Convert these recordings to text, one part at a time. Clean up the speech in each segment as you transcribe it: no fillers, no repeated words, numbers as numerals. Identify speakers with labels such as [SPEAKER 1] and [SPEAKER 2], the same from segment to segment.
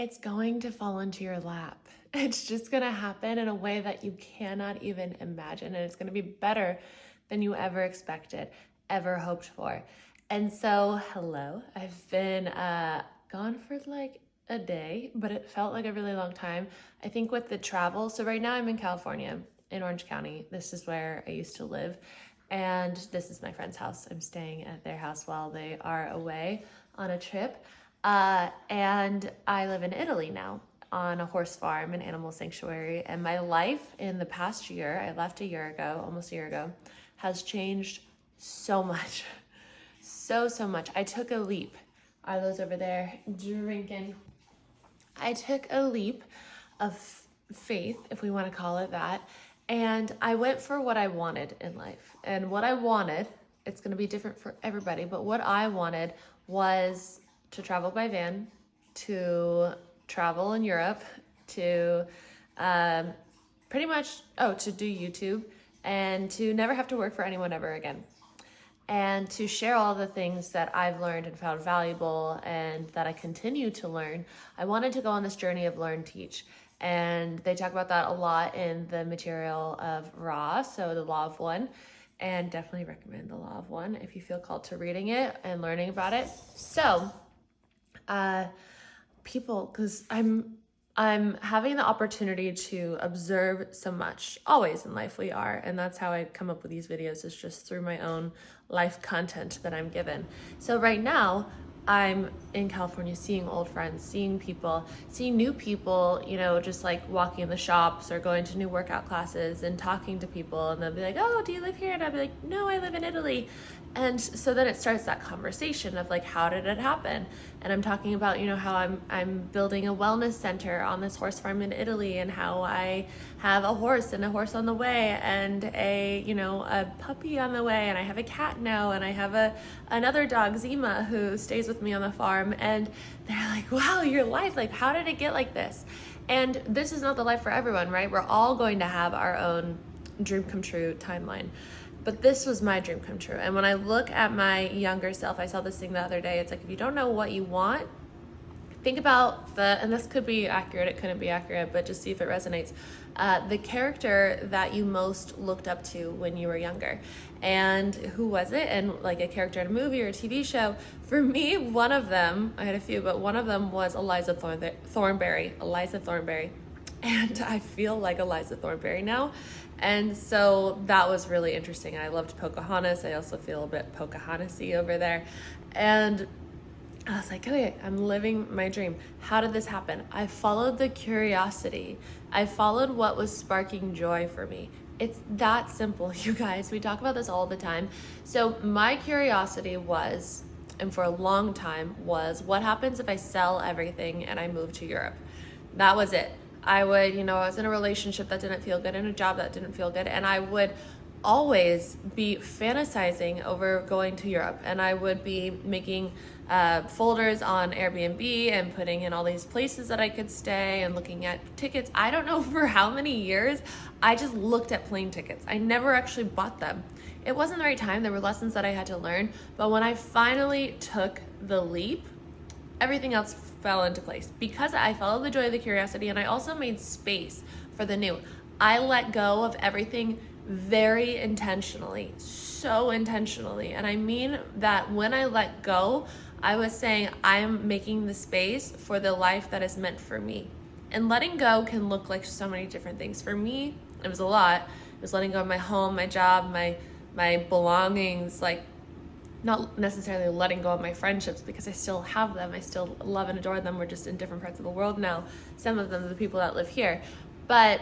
[SPEAKER 1] It's going to fall into your lap. It's just going to happen in a way that you cannot even imagine. And it's going to be better than you ever expected, ever hoped for. And so, hello, I've been gone for like a day, but it felt like a really long time. I think with the travel, so right now I'm in California, in Orange County. This is where I used to live. And this is my friend's house. I'm staying at their house while they are away on a trip. And I live in Italy now on a horse farm, an animal sanctuary. And my life in the past year, I left a year ago, almost a year ago, has changed so much. So much. I took a leap. Arlo's over there drinking. I took a leap of faith, if we want to call it that. And I went for what I wanted in life. And what I wanted, it's going to be different for everybody, but what I wanted was to travel by van, to travel in Europe, to pretty much, to do YouTube, and to never have to work for anyone ever again. And to share all the things that I've learned and found valuable and that I continue to learn. I wanted to go on this journey of learn, teach. And they talk about that a lot in the material of Ra, so the Law of One. And definitely recommend the Law of One if you feel called to reading it and learning about it. So, people, because I'm having the opportunity to observe so much. Always in life we are, and that's how I come up with these videos, is just through my own life content that I'm given. So right now, I'm in California seeing old friends, seeing people, seeing new people, just like walking in the shops or going to new workout classes and talking to people, and they'll be like, oh, do you live here? And I'll be like, no, I live in Italy. And so then it starts that conversation of like, how did it happen? And I'm talking about, how I'm building a wellness center on this horse farm in Italy, and how I have a horse and a horse on the way, and a puppy on the way, and I have a cat now, and I have another dog, Zima, who stays with me on the farm. And they're like, wow, your life, like, how did it get like this? And this is not the life for everyone, right? We're all going to have our own dream come true timeline. But this was my dream come true. And when I look at my younger self, I saw this thing the other day. It's like, if you don't know what you want, think about and this could be accurate, it couldn't be accurate, but just see if it resonates. The character that you most looked up to when you were younger. And who was it? And like a character in a movie or a TV show. For me, one of them, I had a few, but one of them was Eliza Thornberry. And I feel like Eliza Thornberry now. And so that was really interesting. I loved Pocahontas. I also feel a bit Pocahontas-y over there. And I was like, okay, I'm living my dream. How did this happen? I followed the curiosity. I followed what was sparking joy for me. It's that simple, you guys. We talk about this all the time. So my curiosity was, and for a long time was, what happens if I sell everything and I move to Europe? That was it. I would, I was in a relationship that didn't feel good, in a job that didn't feel good, and I would always be fantasizing over going to Europe. And I would be making folders on Airbnb and putting in all these places that I could stay and looking at tickets. I don't know for how many years I just looked at plane tickets. I never actually bought them. It wasn't the right time. There were lessons that I had to learn. But when I finally took the leap, everything else fell into place because I followed the joy of the curiosity, and I also made space for the new. I let go of everything very intentionally, so intentionally. And I mean that when I let go, I was saying I'm making the space for the life that is meant for me. And letting go can look like so many different things. For me, it was a lot. It was letting go of my home, my job, my belongings, like not necessarily letting go of my friendships, because I still have them. I still love and adore them. We're just in different parts of the world now. Some of them are the people that live here. But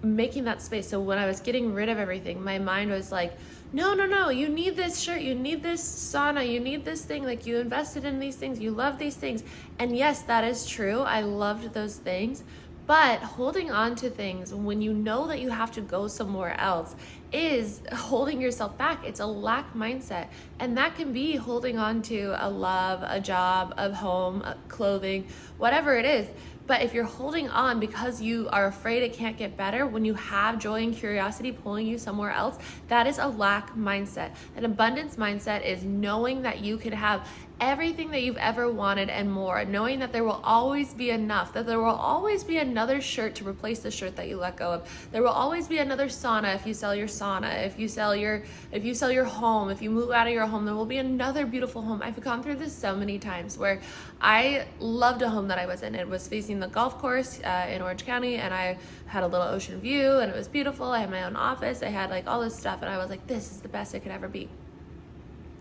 [SPEAKER 1] making that space. So when I was getting rid of everything, my mind was like, no, you need this shirt, you need this sauna, you need this thing, like you invested in these things, you love these things. And yes, that is true. I loved those things. But holding on to things when you know that you have to go somewhere else is holding yourself back. It's a lack mindset. And that can be holding on to a love, a job, a home, clothing, whatever it is. But if you're holding on because you are afraid it can't get better, when you have joy and curiosity pulling you somewhere else, that is a lack mindset. An abundance mindset is knowing that you could have everything that you've ever wanted and more, knowing that there will always be enough, that there will always be another shirt to replace the shirt that you let go of. There will always be another sauna if you sell your sauna, if you sell your home, if you move out of your home, there will be another beautiful home. I've gone through this so many times where I loved a home that I was in. It was facing the golf course in Orange County, and I had a little ocean view, and it was beautiful. I had my own office. I had like all this stuff, and I was like, this is the best it could ever be.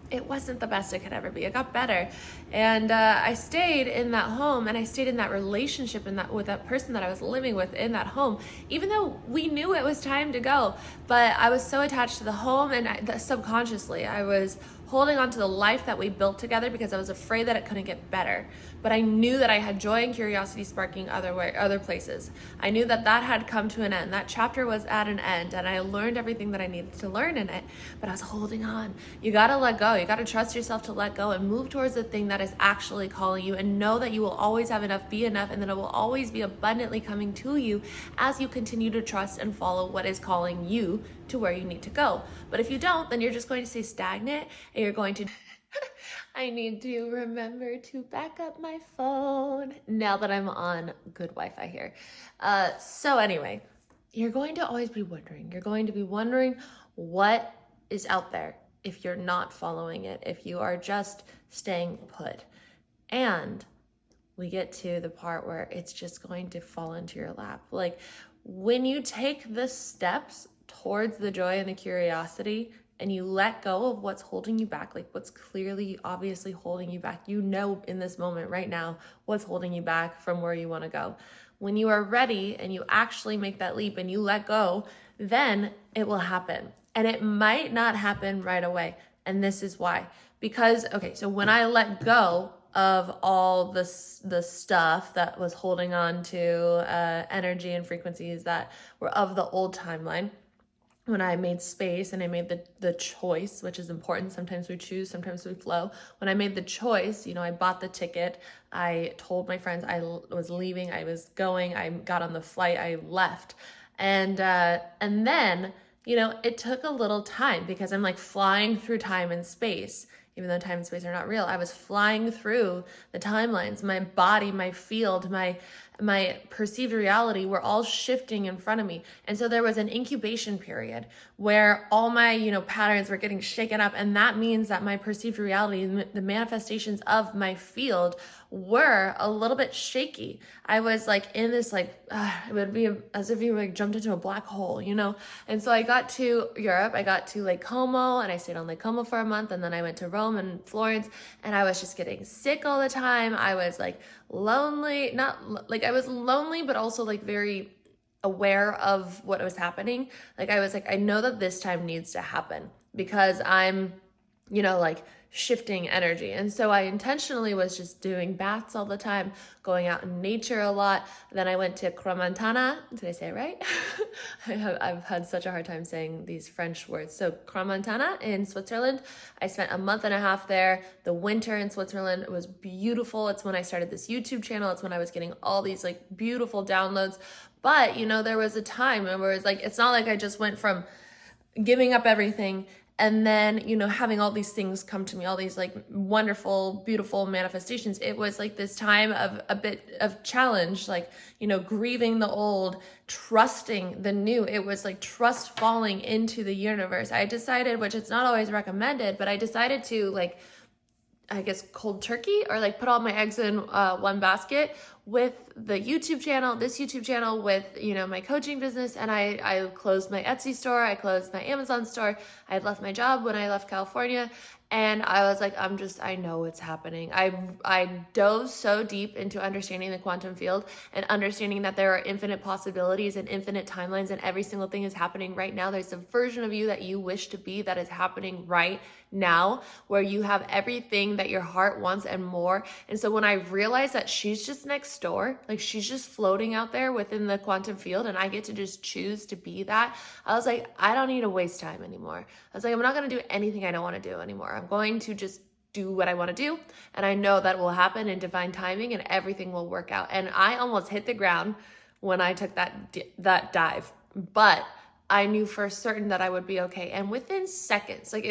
[SPEAKER 1] It wasn't the best it could ever be. It got better. And I stayed in that home, and I stayed in that relationship with that person that I was living with in that home, even though we knew it was time to go. But I was so attached to the home, and subconsciously I was holding on to the life that we built together because I was afraid that it couldn't get better. But I knew that I had joy and curiosity sparking other places. I knew that had come to an end. That chapter was at an end, and I learned everything that I needed to learn in it. But I was holding on. You gotta let go. You gotta trust yourself to let go and move towards the thing that is actually calling you, and know that you will always have enough, be enough, and that it will always be abundantly coming to you as you continue to trust and follow what is calling you to where you need to go. But if you don't, then you're just going to stay stagnant, and you're going to I need to remember to back up my phone now that I'm on good Wi-Fi here. So anyway, you're going to always be wondering. You're going to be wondering what is out there if you're not following it, if you are just staying put. And we get to the part where it's just going to fall into your lap. Like when you take the steps towards the joy and the curiosity, and you let go of what's holding you back, like what's clearly, obviously holding you back. You know in this moment right now what's holding you back from where you want to go. When you are ready and you actually make that leap and you let go, then it will happen. And it might not happen right away. And this is why. Because, okay, so when I let go of all the stuff that was holding on to energy and frequencies that were of the old timeline, when I made space and I made the choice, which is important. Sometimes we choose, sometimes we flow. When I made the choice, I bought the ticket. I told my friends I was leaving. I was going. I got on the flight. I left. And then, it took a little time because I'm like flying through time and space. Even though time and space are not real, I was flying through the timelines. My body, my field, my perceived reality were all shifting in front of me. And so there was an incubation period where all my, patterns were getting shaken up. And that means that my perceived reality, the manifestations of my field were a little bit shaky. I was like in this, it would be as if you jumped into a black hole, And so I got to Europe, I got to Lake Como, and I stayed on Lake Como for a month. And then I went to Rome and Florence, and I was just getting sick all the time. I was lonely, I was lonely, but also very aware of what was happening. I was I know that this time needs to happen because I'm, shifting energy. And so I intentionally was just doing baths all the time, going out in nature a lot. Then I went to Crans-Montana. Did I say it right? I've had such a hard time saying these French words. So Crans-Montana in Switzerland. I spent a month and a half there. The winter in Switzerland was beautiful. It's when I started this YouTube channel. It's when I was getting all these beautiful downloads. But, there was a time where it's it's not like I just went from giving up everything and then, having all these things come to me, all these wonderful, beautiful manifestations. It was this time of a bit of challenge, grieving the old, trusting the new. It was trust falling into the universe. I decided, which it's not always recommended, but I decided to cold turkey or put all my eggs in one basket with the YouTube channel, this YouTube channel, with, my coaching business. And I closed my Etsy store. I closed my Amazon store. I had left my job when I left California. And I was like, I know it's happening. I dove so deep into understanding the quantum field and understanding that there are infinite possibilities and infinite timelines, and every single thing is happening right now. There's a version of you that you wish to be that is happening right now, where you have everything that your heart wants and more. And so when I realized that she's just next door, like she's just floating out there within the quantum field, and I get to just choose to be that, I was like, I don't need to waste time anymore. I was like, I'm not going to do anything I don't want to do anymore. I'm going to just do what I want to do. And I know that will happen in divine timing and everything will work out. And I almost hit the ground when I took that dive, but I knew for certain that I would be okay. And within seconds, like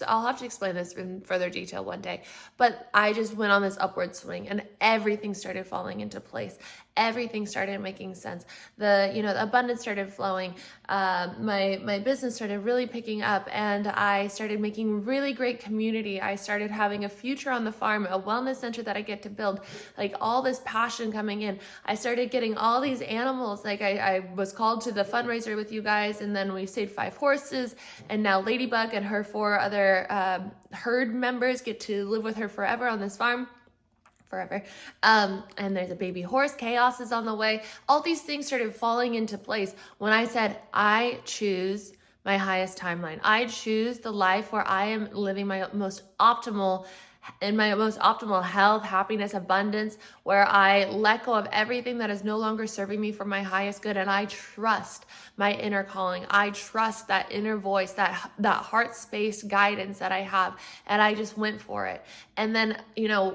[SPEAKER 1] I'll have to explain this in further detail one day, but I just went on this upward swing and everything started falling into place. Everything started making sense. The abundance started flowing. My business started really picking up, and I started making really great community. I started having a future on the farm, a wellness center that I get to build, like all this passion coming in. I started getting all these animals. Like I was called to the fundraiser with you guys, and then we saved 5 horses, and now Ladybug and her 4 other herd members get to live with her forever on this farm. Forever. And there's a baby horse. Chaos is on the way. All these things started falling into place when I said, I choose my highest timeline. I choose the life where I am living my most optimal health, happiness, abundance, where I let go of everything that is no longer serving me for my highest good. And I trust my inner calling. I trust that inner voice, that heart space guidance that I have. And I just went for it. And then,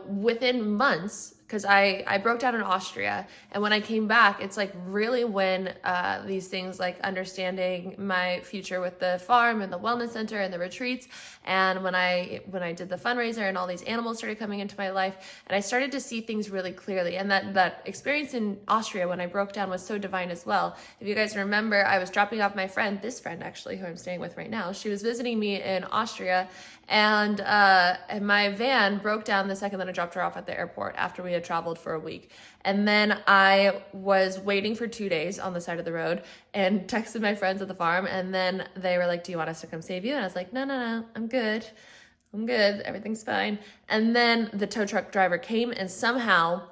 [SPEAKER 1] within months, because I broke down in Austria, and when I came back, it's like really when these things like understanding my future with the farm and the wellness center and the retreats, and when I did the fundraiser and all these animals started coming into my life, and I started to see things really clearly. And that experience in Austria when I broke down was so divine as well. If you guys remember, I was dropping off my friend, this friend actually, who I'm staying with right now. She was visiting me in Austria, and my van broke down the second that I dropped her off at the airport after we had traveled for a week. And then I was waiting for 2 days on the side of the road and texted my friends at the farm, and then they were like, do you want us to come save you? And I was like, no, I'm good, everything's fine. And then the tow truck driver came, and somehow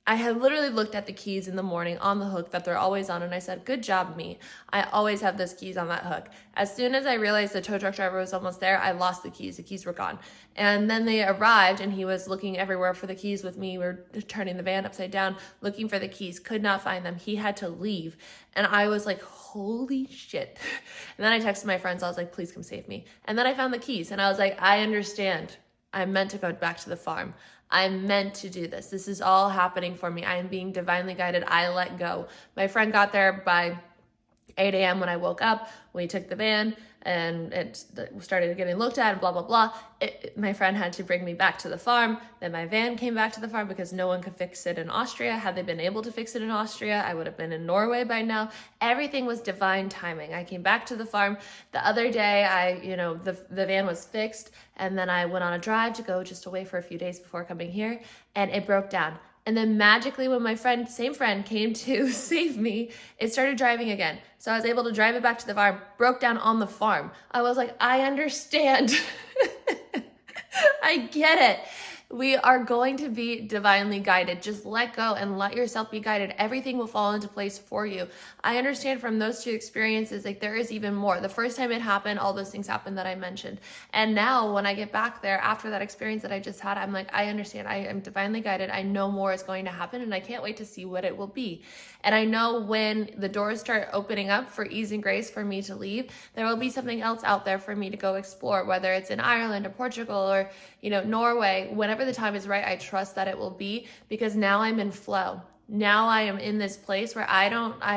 [SPEAKER 1] I had literally looked at the keys in the morning on the hook that they're always on, and I said, good job, me. I always have those keys on that hook. As soon as I realized the tow truck driver was almost there, I lost the keys. The keys were gone. And then they arrived, and he was looking everywhere for the keys with me. We were turning the van upside down, looking for the keys, could not find them. He had to leave. And I was like, holy shit. And then I texted my friends. I was like, please come save me. And then I found the keys, and I was like, I understand. I'm meant to go back to the farm. I'm meant to do this. This is all happening for me. I am being divinely guided. I let go. My friend got there by 8 a.m. when I woke up. We took the van, and it started getting looked at and blah, blah, blah. My friend had to bring me back to the farm. Then my van came back to the farm because no one could fix it in Austria. Had they been able to fix it in Austria, I would have been in Norway by now. Everything was divine timing. I came back to the farm. The other day, the van was fixed, and then I went on a drive to go just away for a few days before coming here, and it broke down. And then magically, when my same friend came to save me, it started driving again. So I was able to drive it back to the farm, broke down on the farm. I was like, I understand. I get it. We are going to be divinely guided. Just let go and let yourself be guided. Everything will fall into place for you. I understand from those 2 experiences, like there is even more. The first time it happened, all those things happened that I mentioned. And now when I get back there after that experience that I just had, I'm like, I understand. I am divinely guided. I know more is going to happen, and I can't wait to see what it will be. And I know when the doors start opening up for ease and grace for me to leave, there will be something else out there for me to go explore, whether it's in Ireland or Portugal or, Norway. Whenever the time is right, I trust that it will be, because now I'm in flow. Now I am in this place where I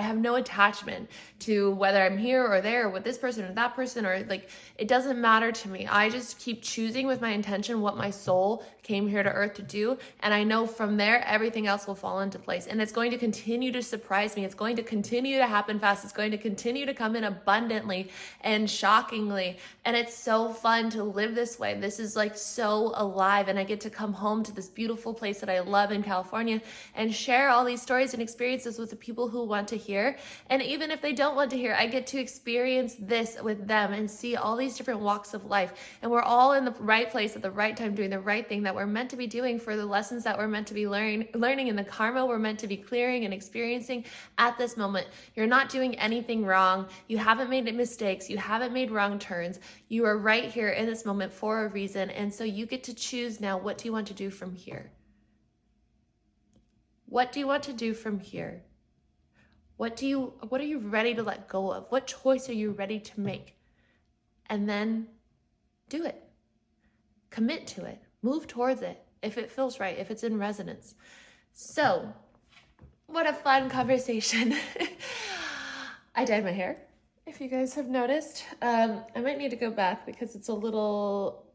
[SPEAKER 1] have no attachment to whether I'm here or there with this person or that person, or like, it doesn't matter to me. I just keep choosing with my intention what my soul came here to earth to do. And I know from there, everything else will fall into place, and it's going to continue to surprise me. It's going to continue to happen fast. It's going to continue to come in abundantly and shockingly. And it's so fun to live this way. This is like so alive. And I get to come home to this beautiful place that I love in California and share all these stories and experiences with the people who want to hear. And even if they don't want to hear, I get to experience this with them and see all these different walks of life. And we're all in the right place at the right time, doing the right thing that we're meant to be doing for the lessons that we're meant to be learning and the karma we're meant to be clearing and experiencing at this moment. You're not doing anything wrong. You haven't made mistakes. You haven't made wrong turns. You are right here in this moment for a reason. And so you get to choose now, what do you want to do from here? What do you want to do from here? What are you ready to let go of? What choice are you ready to make? And then do it. Commit to it. Move towards it if it feels right, if it's in resonance. So, what a fun conversation. I dyed my hair, if you guys have noticed. I might need to go back because it's a little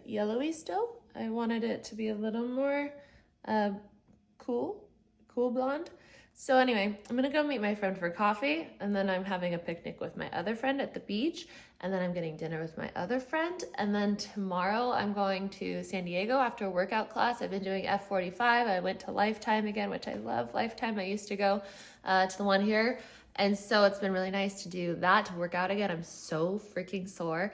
[SPEAKER 1] yellowy still. I wanted it to be a little more cool blonde. So anyway, I'm gonna go meet my friend for coffee, and then I'm having a picnic with my other friend at the beach, and then I'm getting dinner with my other friend, and then tomorrow I'm going to San Diego after a workout class. I've been doing F45. I went to Lifetime again, which I love Lifetime. I used to go to the one here, and so it's been really nice to do that, to work out again. I'm so freaking sore.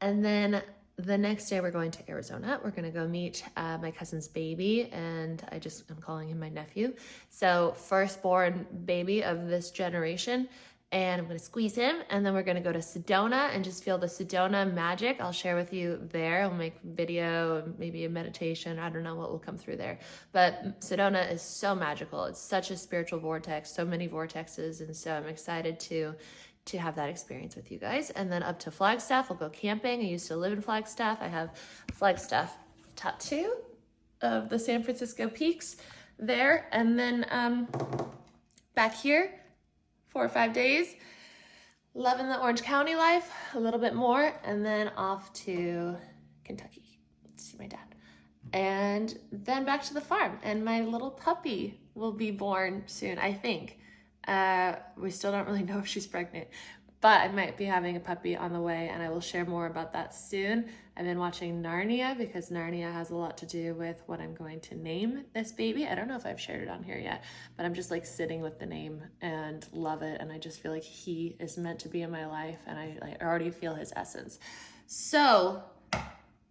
[SPEAKER 1] And then the next day we're going to Arizona. We're going to go meet my cousin's baby, and I'm calling him my nephew. So firstborn baby of this generation, and I'm going to squeeze him, and then we're going to go to Sedona and just feel the Sedona magic. I'll share with you there. I'll make video, maybe a meditation. I don't know what will come through there, but Sedona is so magical. It's such a spiritual vortex, so many vortexes, and so I'm excited to have that experience with you guys. And then up to Flagstaff, we'll go camping. I used to live in Flagstaff. I have Flagstaff tattoo of the San Francisco peaks there. And then back here, 4 or 5 days, loving the Orange County life a little bit more, and then off to Kentucky to see my dad. And then back to the farm, and my little puppy will be born soon, I think. We still don't really know if she's pregnant, but I might be having a puppy on the way, and I will share more about that soon. I've been watching Narnia because Narnia has a lot to do with what I'm going to name this baby. I don't know if I've shared it on here yet, but I'm just like sitting with the name and love it. And I just feel like he is meant to be in my life, and I already feel his essence. So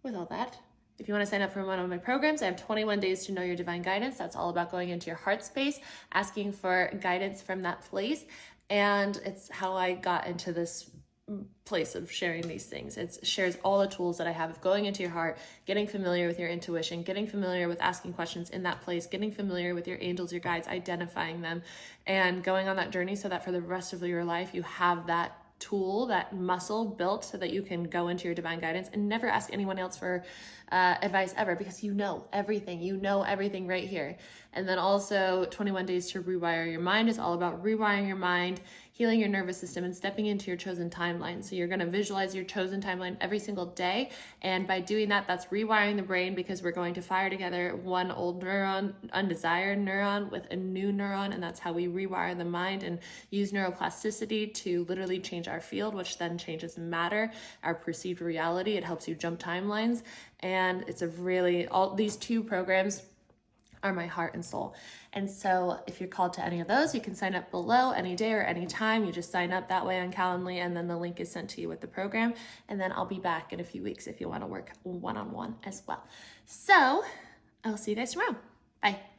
[SPEAKER 1] with all that, if you want to sign up for one of my programs, I have 21 days to know your divine guidance. That's all about going into your heart space, asking for guidance from that place. And it's how I got into this place of sharing these things. It shares all the tools that I have of going into your heart, getting familiar with your intuition, getting familiar with asking questions in that place, getting familiar with your angels, your guides, identifying them, and going on that journey so that for the rest of your life, you have that tool, that muscle built so that you can go into your divine guidance and never ask anyone else for advice ever, because you know everything right here. And then also 21 days to rewire your mind is all about rewiring your mind, healing your nervous system, and stepping into your chosen timeline. So you're going to visualize your chosen timeline every single day. And by doing that, that's rewiring the brain, because we're going to fire together one old neuron, undesired neuron, with a new neuron. And that's how we rewire the mind and use neuroplasticity to literally change our field, which then changes matter, our perceived reality. It helps you jump timelines. And it's all these 2 programs are my heart and soul. And so if you're called to any of those, you can sign up below any day or any time. You just sign up that way on Calendly, and then the link is sent to you with the program. And then I'll be back in a few weeks if you want to work one-on-one as well. So I'll see you guys tomorrow. Bye.